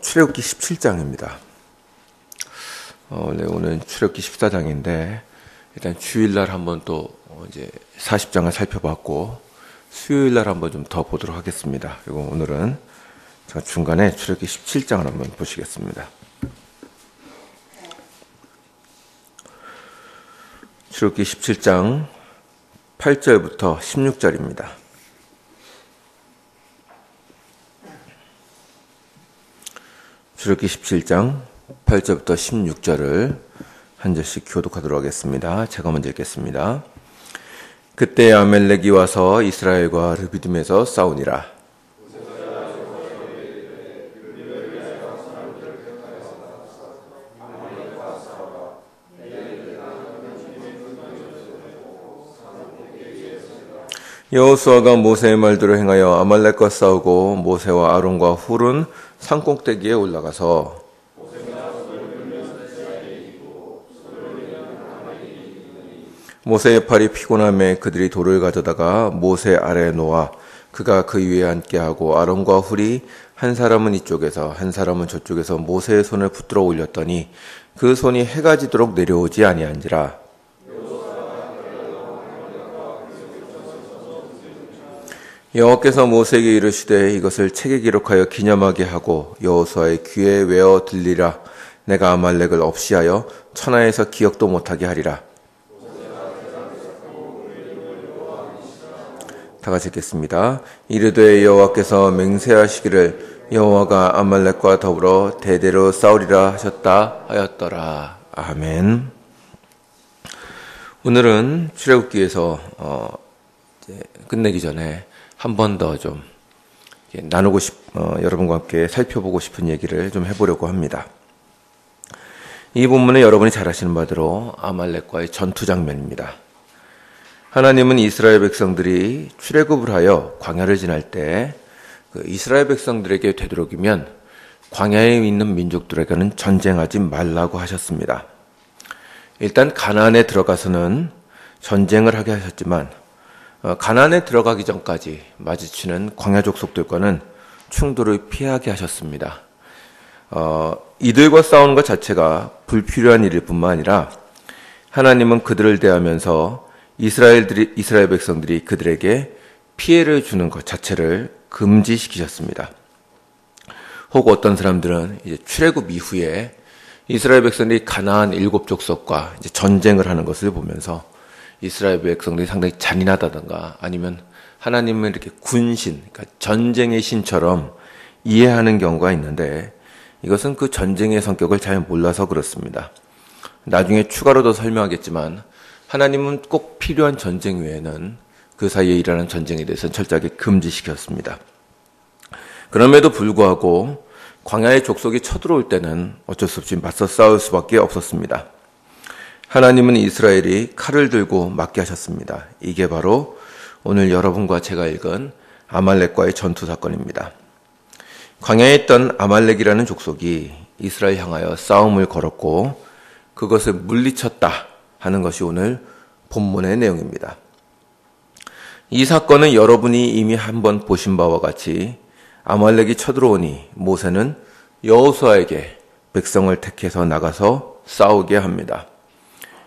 출애굽기 17장입니다. 원래 오늘 출애굽기 14장인데 일단 주일날 한번 또 이제 40장을 살펴봤고 수요일날 한번 좀 더 보도록 하겠습니다. 그리고 오늘은 제가 중간에 출애굽기 17장을 한번 보시겠습니다. 출애굽기 17장 8절부터 16절입니다. 출애굽기 17장 8절부터 16절을 한 절씩 교독하도록 하겠습니다. 제가 먼저 읽겠습니다. 그때 아멜렉이 와서 이스라엘과 르비딤에서 싸우니라. 여호수아가 모세의 말대로 행하여 아말렉과 싸우고 모세와 아론과 훌은 산 꼭대기에 올라가서 모세의 팔이 피곤함에 그들이 돌을 가져다가 모세 아래에 놓아 그가 그 위에 앉게 하고 아론과 훌이 한 사람은 이쪽에서 한 사람은 저쪽에서 모세의 손을 붙들어 올렸더니 그 손이 해가 지도록 내려오지 아니한지라. 여호와께서 모세에게 이르시되 이것을 책에 기록하여 기념하게 하고 여호수아의 귀에 외어 들리라. 내가 아말렉을 없이하여 천하에서 기억도 못하게 하리라. 다 같이 읽겠습니다. 이르되 여호와께서 맹세하시기를 여호와가 아말렉과 더불어 대대로 싸우리라 하셨다 하였더라. 아멘. 오늘은 출애굽기에서 끝내기 전에 한 번 더 좀 나누고 여러분과 함께 살펴보고 싶은 얘기를 좀 해보려고 합니다. 이 본문은 여러분이 잘 아시는 바대로 아말렉과의 전투 장면입니다. 하나님은 이스라엘 백성들이 출애굽을 하여 광야를 지날 때 그 이스라엘 백성들에게 되도록이면 광야에 있는 민족들에게는 전쟁하지 말라고 하셨습니다. 일단 가나안에 들어가서는 전쟁을 하게 하셨지만 가나안에 들어가기 전까지 마주치는 광야 족속들과는 충돌을 피하게 하셨습니다. 이들과 싸우는 것 자체가 불필요한 일일 뿐만 아니라 하나님은 그들을 대하면서 이스라엘 백성들이 그들에게 피해를 주는 것 자체를 금지시키셨습니다. 혹 어떤 사람들은 이제 출애굽 이후에 이스라엘 백성들이 가나안 7족속과 이제 전쟁을 하는 것을 보면서 이스라엘 백성들이 상당히 잔인하다든가 아니면 하나님은 이렇게 군신, 그러니까 전쟁의 신처럼 이해하는 경우가 있는데 이것은 그 전쟁의 성격을 잘 몰라서 그렇습니다. 나중에 추가로 더 설명하겠지만 하나님은 꼭 필요한 전쟁 외에는 그 사이에 일어나는 전쟁에 대해서는 철저하게 금지시켰습니다. 그럼에도 불구하고 광야의 족속이 쳐들어올 때는 어쩔 수 없이 맞서 싸울 수밖에 없었습니다. 하나님은 이스라엘이 칼을 들고 맞게 하셨습니다. 이게 바로 오늘 여러분과 제가 읽은 아말렉과의 전투 사건입니다. 광야에 있던 아말렉이라는 족속이 이스라엘 향하여 싸움을 걸었고 그것을 물리쳤다 하는 것이 오늘 본문의 내용입니다. 이 사건은 여러분이 이미 한번 보신 바와 같이 아말렉이 쳐들어오니 모세는 여호수아에게 백성을 택해서 나가서 싸우게 합니다.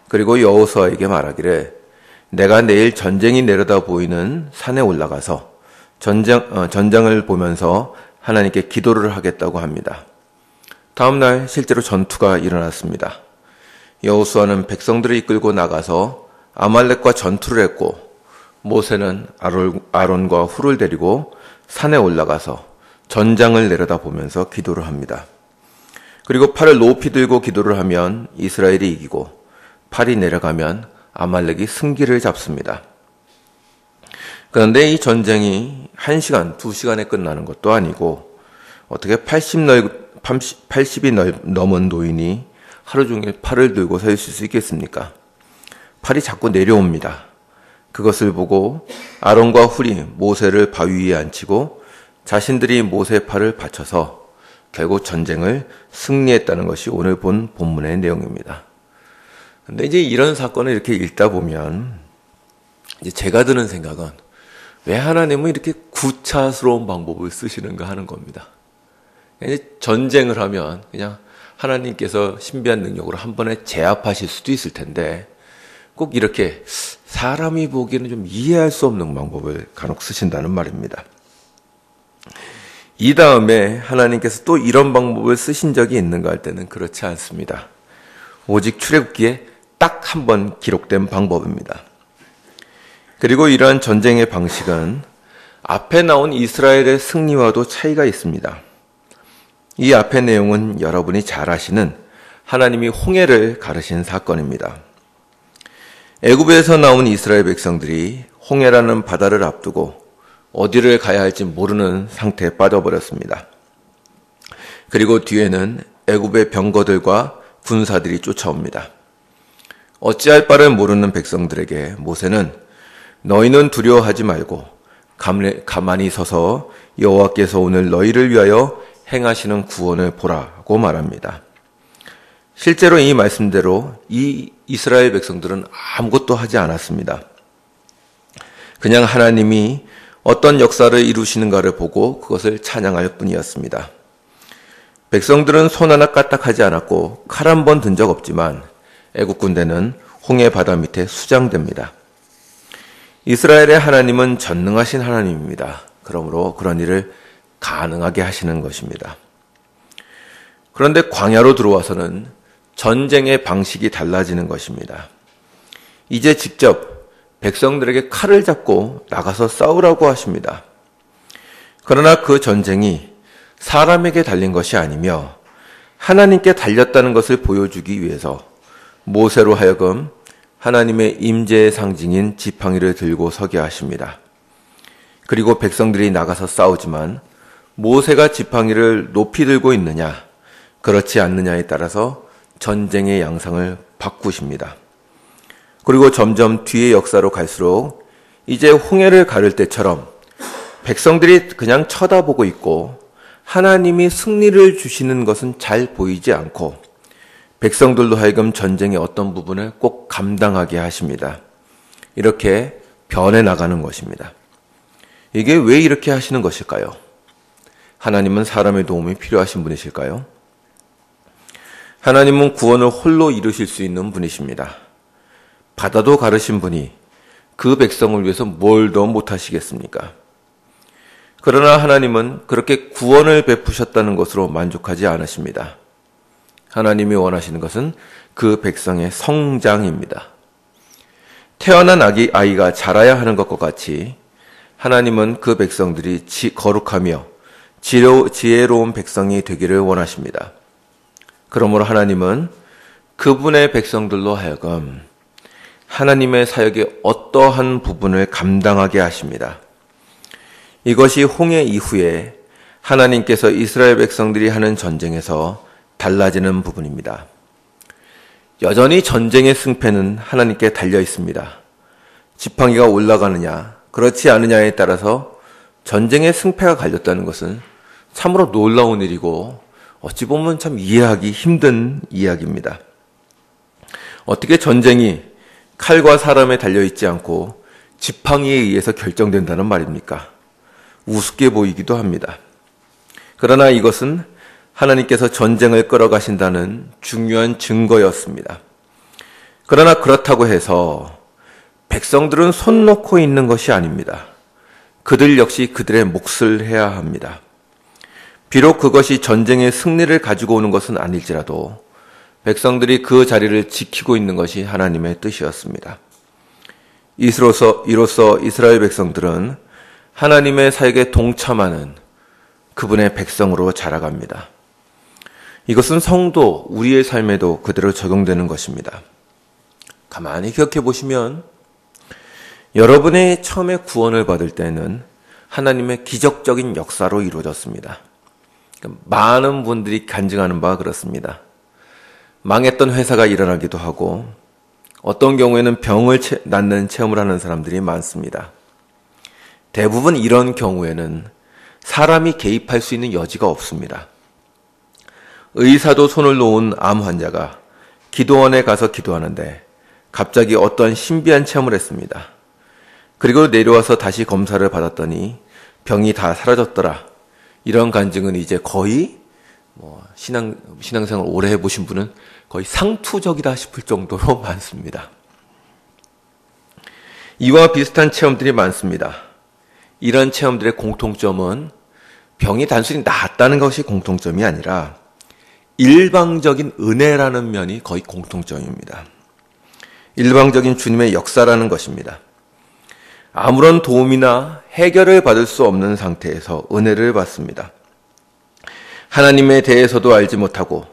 그리고 여호수아에게 말하기를 내가 내일 전쟁이 내려다 보이는 산에 올라가서 전장을 보면서 하나님께 기도를 하겠다고 합니다. 다음 날 실제로 전투가 일어났습니다. 여호수아는 백성들을 이끌고 나가서 아말렉과 전투를 했고 모세는 아론과 훌을 데리고 산에 올라가서 전장을 내려다보면서 기도를 합니다. 그리고 팔을 높이 들고 기도를 하면 이스라엘이 이기고 팔이 내려가면 아말렉이 승기를 잡습니다. 그런데 이 전쟁이 1시간, 2시간에 끝나는 것도 아니고 어떻게 80이 넘은 노인이 하루 종일 팔을 들고 서 있을 수 있겠습니까? 팔이 자꾸 내려옵니다. 그것을 보고 아론과 훌이 모세를 바위 위에 앉히고 자신들이 모세의 팔을 받쳐서 결국 전쟁을 승리했다는 것이 오늘 본 본문의 내용입니다. 근데 이제 이런 사건을 이렇게 읽다 보면 이제 제가 드는 생각은 왜 하나님은 이렇게 구차스러운 방법을 쓰시는가 하는 겁니다. 전쟁을 하면 그냥 하나님께서 신비한 능력으로 한 번에 제압하실 수도 있을 텐데 꼭 이렇게 사람이 보기에는 좀 이해할 수 없는 방법을 간혹 쓰신다는 말입니다. 이 다음에 하나님께서 또 이런 방법을 쓰신 적이 있는가 할 때는 그렇지 않습니다. 오직 출애굽기에 딱 한 번 기록된 방법입니다. 그리고 이러한 전쟁의 방식은 앞에 나온 이스라엘의 승리와도 차이가 있습니다. 이 앞의 내용은 여러분이 잘 아시는 하나님이 홍해를 가르신 사건입니다. 애굽에서 나온 이스라엘 백성들이 홍해라는 바다를 앞두고 어디를 가야 할지 모르는 상태에 빠져버렸습니다. 그리고 뒤에는 애굽의 병거들과 군사들이 쫓아옵니다. 어찌할 바를 모르는 백성들에게 모세는 너희는 두려워하지 말고 가만히 서서 여호와께서 오늘 너희를 위하여 행하시는 구원을 보라고 말합니다. 실제로 이 말씀대로 이 이스라엘 백성들은 아무것도 하지 않았습니다. 그냥 하나님이 어떤 역사를 이루시는가를 보고 그것을 찬양할 뿐이었습니다. 백성들은 손 하나 까딱하지 않았고 칼 한 번 든 적 없지만 애국 군대는 홍해 바다 밑에 수장됩니다. 이스라엘의 하나님은 전능하신 하나님입니다. 그러므로 그런 일을 가능하게 하시는 것입니다. 그런데 광야로 들어와서는 전쟁의 방식이 달라지는 것입니다. 이제 직접 백성들에게 칼을 잡고 나가서 싸우라고 하십니다. 그러나 그 전쟁이 사람에게 달린 것이 아니며 하나님께 달렸다는 것을 보여주기 위해서 모세로 하여금 하나님의 임재의 상징인 지팡이를 들고 서게 하십니다. 그리고 백성들이 나가서 싸우지만 모세가 지팡이를 높이 들고 있느냐, 그렇지 않느냐에 따라서 전쟁의 양상을 바꾸십니다. 그리고 점점 뒤의 역사로 갈수록 이제 홍해를 가를 때처럼 백성들이 그냥 쳐다보고 있고 하나님이 승리를 주시는 것은 잘 보이지 않고 백성들로 하여금 전쟁의 어떤 부분을 꼭 감당하게 하십니다. 이렇게 변해 나가는 것입니다. 이게 왜 이렇게 하시는 것일까요? 하나님은 사람의 도움이 필요하신 분이실까요? 하나님은 구원을 홀로 이루실 수 있는 분이십니다. 바다도 가르신 분이 그 백성을 위해서 뭘 더 못하시겠습니까? 그러나 하나님은 그렇게 구원을 베푸셨다는 것으로 만족하지 않으십니다. 하나님이 원하시는 것은 그 백성의 성장입니다. 태어난 아이가 자라야 하는 것과 같이 하나님은 그 백성들이 거룩하며 지혜로운 백성이 되기를 원하십니다. 그러므로 하나님은 그분의 백성들로 하여금 하나님의 사역의 어떠한 부분을 감당하게 하십니다. 이것이 홍해 이후에 하나님께서 이스라엘 백성들이 하는 전쟁에서 달라지는 부분입니다. 여전히 전쟁의 승패는 하나님께 달려 있습니다. 지팡이가 올라가느냐, 그렇지 않느냐에 따라서 전쟁의 승패가 갈렸다는 것은 참으로 놀라운 일이고 어찌 보면 참 이해하기 힘든 이야기입니다. 어떻게 전쟁이 칼과 사람에 달려있지 않고 지팡이에 의해서 결정된다는 말입니까? 우습게 보이기도 합니다. 그러나 이것은 하나님께서 전쟁을 끌어가신다는 중요한 증거였습니다. 그러나 그렇다고 해서 백성들은 손 놓고 있는 것이 아닙니다. 그들 역시 그들의 몫을 해야 합니다. 비록 그것이 전쟁의 승리를 가지고 오는 것은 아닐지라도 백성들이 그 자리를 지키고 있는 것이 하나님의 뜻이었습니다. 이로써 이스라엘 백성들은 하나님의 사역에 동참하는 그분의 백성으로 자라갑니다. 이것은 성도, 우리의 삶에도 그대로 적용되는 것입니다. 가만히 기억해 보시면 여러분의 처음에 구원을 받을 때는 하나님의 기적적인 역사로 이루어졌습니다. 많은 분들이 간증하는 바가 그렇습니다. 망했던 회사가 일어나기도 하고 어떤 경우에는 병을 낫는 체험을 하는 사람들이 많습니다. 대부분 이런 경우에는 사람이 개입할 수 있는 여지가 없습니다. 의사도 손을 놓은 암 환자가 기도원에 가서 기도하는데 갑자기 어떤 신비한 체험을 했습니다. 그리고 내려와서 다시 검사를 받았더니 병이 다 사라졌더라. 이런 간증은 이제 거의 신앙생활 오래 해보신 분은 거의 상투적이다 싶을 정도로 많습니다. 이와 비슷한 체험들이 많습니다. 이런 체험들의 공통점은 병이 단순히 낫다는 것이 공통점이 아니라 일방적인 은혜라는 면이 거의 공통점입니다. 일방적인 주님의 역사라는 것입니다. 아무런 도움이나 해결을 받을 수 없는 상태에서 은혜를 받습니다. 하나님에 대해서도 알지 못하고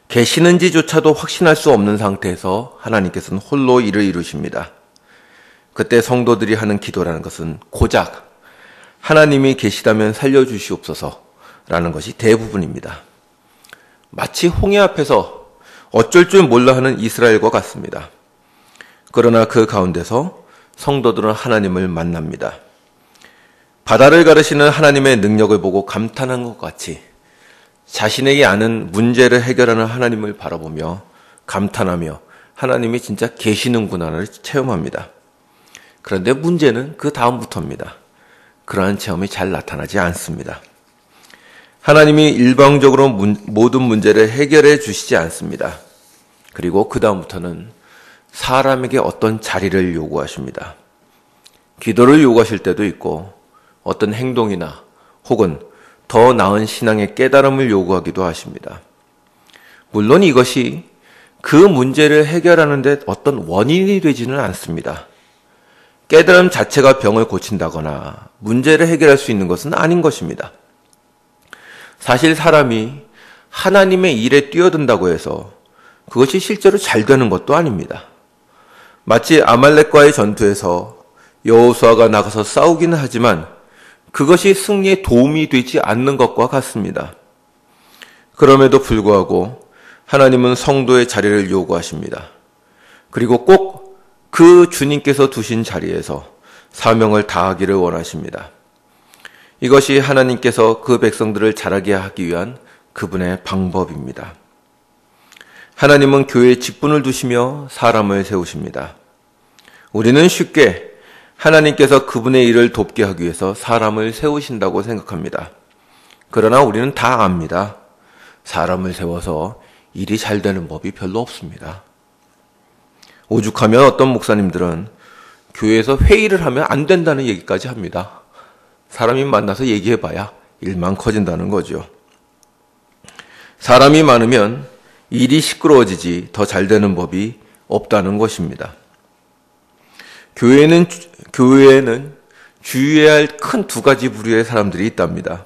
계시는지조차도 확신할 수 없는 상태에서 하나님께서는 홀로 일을 이루십니다. 그때 성도들이 하는 기도라는 것은 고작 하나님이 계시다면 살려주시옵소서라는 것이 대부분입니다. 마치 홍해 앞에서 어쩔 줄 몰라 하는 이스라엘과 같습니다. 그러나 그 가운데서 성도들은 하나님을 만납니다. 바다를 가르시는 하나님의 능력을 보고 감탄한 것 같이 자신에게 아는 문제를 해결하는 하나님을 바라보며 감탄하며 하나님이 진짜 계시는구나를 체험합니다. 그런데 문제는 그 다음부터입니다. 그러한 체험이 잘 나타나지 않습니다. 하나님이 일방적으로 모든 문제를 해결해 주시지 않습니다. 그리고 그 다음부터는 사람에게 어떤 자리를 요구하십니다. 기도를 요구하실 때도 있고 어떤 행동이나 혹은 더 나은 신앙의 깨달음을 요구하기도 하십니다. 물론 이것이 그 문제를 해결하는 데 어떤 원인이 되지는 않습니다. 깨달음 자체가 병을 고친다거나 문제를 해결할 수 있는 것은 아닌 것입니다. 사실 사람이 하나님의 일에 뛰어든다고 해서 그것이 실제로 잘 되는 것도 아닙니다. 마치 아말렉과의 전투에서 여호수아가 나가서 싸우기는 하지만 그것이 승리에 도움이 되지 않는 것과 같습니다. 그럼에도 불구하고 하나님은 성도의 자리를 요구하십니다. 그리고 꼭 그 주님께서 두신 자리에서 사명을 다하기를 원하십니다. 이것이 하나님께서 그 백성들을 자라게 하기 위한 그분의 방법입니다. 하나님은 교회에 직분을 두시며 사람을 세우십니다. 우리는 쉽게 하나님께서 그분의 일을 돕게 하기 위해서 사람을 세우신다고 생각합니다. 그러나 우리는 다 압니다. 사람을 세워서 일이 잘 되는 법이 별로 없습니다. 오죽하면 어떤 목사님들은 교회에서 회의를 하면 안 된다는 얘기까지 합니다. 사람이 만나서 얘기해봐야 일만 커진다는 거죠. 사람이 많으면 일이 시끄러워지지 더 잘 되는 법이 없다는 것입니다. 교회에는 주의해야 할 큰 두 가지 부류의 사람들이 있답니다.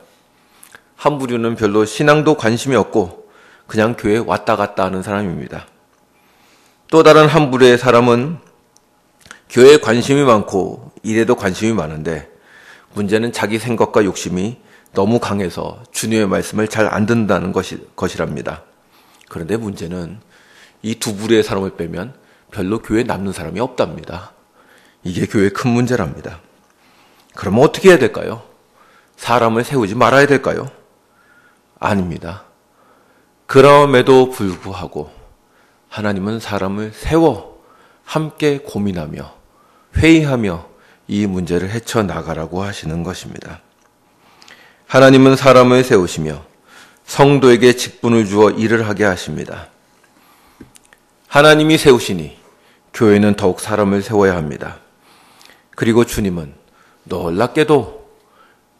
한 부류는 별로 신앙도 관심이 없고 그냥 교회에 왔다 갔다 하는 사람입니다. 또 다른 한 부류의 사람은 교회에 관심이 많고 일에도 관심이 많은데 문제는 자기 생각과 욕심이 너무 강해서 주님의 말씀을 잘 안 듣는다는 것이랍니다. 그런데 문제는 이 두 부류의 사람을 빼면 별로 교회에 남는 사람이 없답니다. 이게 교회의 큰 문제랍니다. 그러면 어떻게 해야 될까요? 사람을 세우지 말아야 될까요? 아닙니다. 그럼에도 불구하고 하나님은 사람을 세워 함께 고민하며 회의하며 이 문제를 헤쳐나가라고 하시는 것입니다. 하나님은 사람을 세우시며 성도에게 직분을 주어 일을 하게 하십니다. 하나님이 세우시니 교회는 더욱 사람을 세워야 합니다. 그리고 주님은 놀랍게도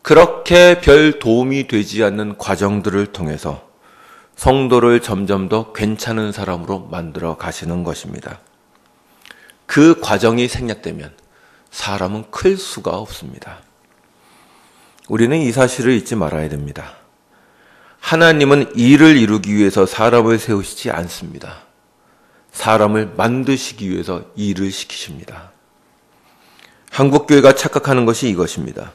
그렇게 별 도움이 되지 않는 과정들을 통해서 성도를 점점 더 괜찮은 사람으로 만들어 가시는 것입니다. 그 과정이 생략되면 사람은 클 수가 없습니다. 우리는 이 사실을 잊지 말아야 됩니다. 하나님은 일을 이루기 위해서 사람을 세우시지 않습니다. 사람을 만드시기 위해서 일을 시키십니다. 한국교회가 착각하는 것이 이것입니다.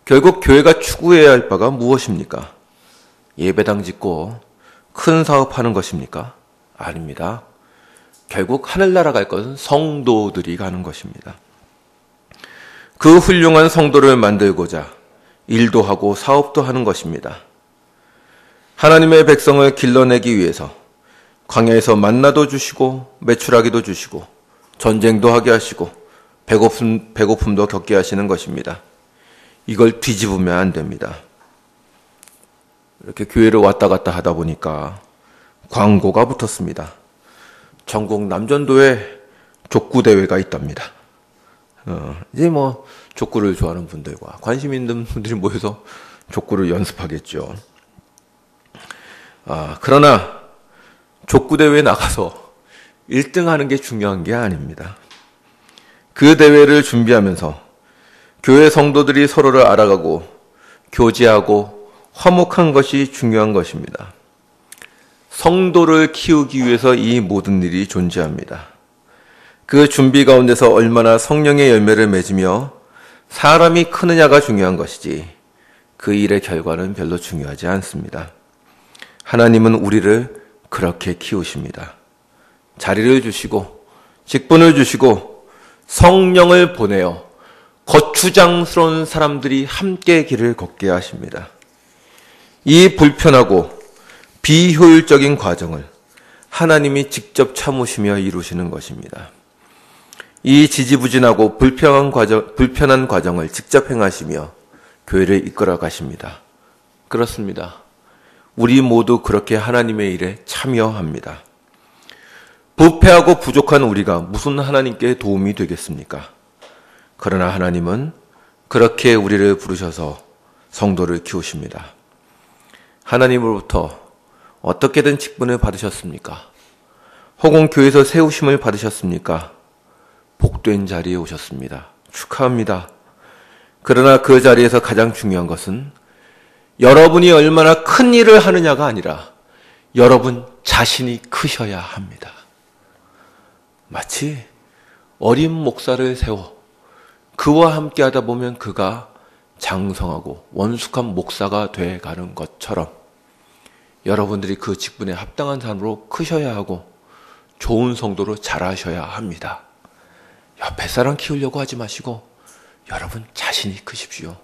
결국 교회가 추구해야 할 바가 무엇입니까? 예배당 짓고 큰 사업하는 것입니까? 아닙니다. 결국 하늘나라 갈 것은 성도들이 가는 것입니다. 그 훌륭한 성도를 만들고자 일도 하고 사업도 하는 것입니다. 하나님의 백성을 길러내기 위해서 광야에서 만나도 주시고 매출하기도 주시고 전쟁도 하게 하시고 배고픔도 겪게 하시는 것입니다. 이걸 뒤집으면 안 됩니다. 이렇게 교회를 왔다 갔다 하다 보니까 광고가 붙었습니다. 전국 남전도에 족구 대회가 있답니다. 이제 뭐 족구를 좋아하는 분들과 관심 있는 분들이 모여서 족구를 연습하겠죠. 그러나 족구 대회에 나가서 1등 하는 게 중요한 게 아닙니다. 그 대회를 준비하면서 교회 성도들이 서로를 알아가고 교제하고 화목한 것이 중요한 것입니다. 성도를 키우기 위해서 이 모든 일이 존재합니다. 그 준비 가운데서 얼마나 성령의 열매를 맺으며 사람이 크느냐가 중요한 것이지 그 일의 결과는 별로 중요하지 않습니다. 하나님은 우리를 그렇게 키우십니다. 자리를 주시고 직분을 주시고 성령을 보내어 거추장스러운 사람들이 함께 길을 걷게 하십니다. 이 불편하고 비효율적인 과정을 하나님이 직접 참으시며 이루시는 것입니다. 이 지지부진하고 불편한 과정을 직접 행하시며 교회를 이끌어 가십니다. 그렇습니다. 우리 모두 그렇게 하나님의 일에 참여합니다. 부패하고 부족한 우리가 무슨 하나님께 도움이 되겠습니까? 그러나 하나님은 그렇게 우리를 부르셔서 성도를 키우십니다. 하나님으로부터 어떻게든 직분을 받으셨습니까? 혹은 교회에서 세우심을 받으셨습니까? 복된 자리에 오셨습니다. 축하합니다. 그러나 그 자리에서 가장 중요한 것은 여러분이 얼마나 큰 일을 하느냐가 아니라 여러분 자신이 크셔야 합니다. 마치 어린 목사를 세워 그와 함께 하다 보면 그가 장성하고 원숙한 목사가 돼가는 것처럼 여러분들이 그 직분에 합당한 사람으로 크셔야 하고 좋은 성도로 자라셔야 합니다. 옆에 사람 키우려고 하지 마시고 여러분 자신이 크십시오.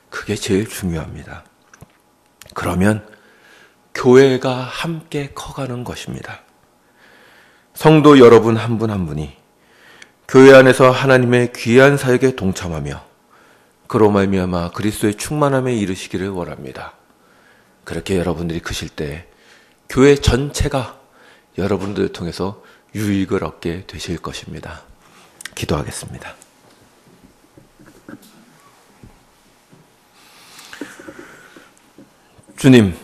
그게 제일 중요합니다. 그러면 교회가 함께 커가는 것입니다. 성도 여러분 한 분 한 분이 교회 안에서 하나님의 귀한 사역에 동참하며 그로 말미암아 그리스도의 충만함에 이르시기를 원합니다. 그렇게 여러분들이 크실 때 교회 전체가 여러분들을 통해서 유익을 얻게 되실 것입니다. 기도하겠습니다. 주님,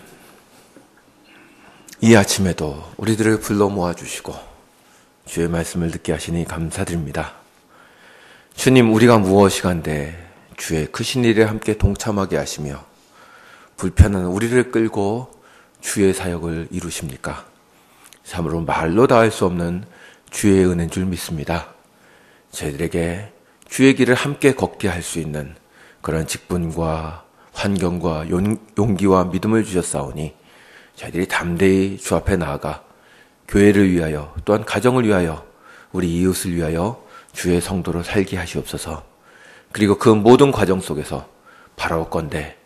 이 아침에도 우리들을 불러 모아주시고 주의 말씀을 듣게 하시니 감사드립니다. 주님, 우리가 무엇이간데 주의 크신 일에 함께 동참하게 하시며 불편한 우리를 끌고 주의 사역을 이루십니까? 참으로 말로 다 할 수 없는 주의 은혜인 줄 믿습니다. 저희들에게 주의 길을 함께 걷게 할 수 있는 그런 직분과 환경과 용기와 믿음을 주셨사오니 저희들이 담대히 주 앞에 나아가 교회를 위하여 또한 가정을 위하여 우리 이웃을 위하여 주의 성도로 살게 하시옵소서. 그리고 그 모든 과정 속에서 바라옵건대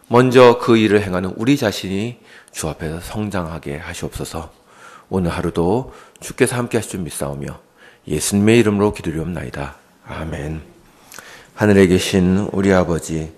먼저 그 일을 행하는 우리 자신이 주 앞에서 성장하게 하시옵소서. 오늘 하루도 주께서 함께 하실 줄 믿사오며 예수님의 이름으로 기도리옵나이다. 아멘. 하늘에 계신 우리 아버지,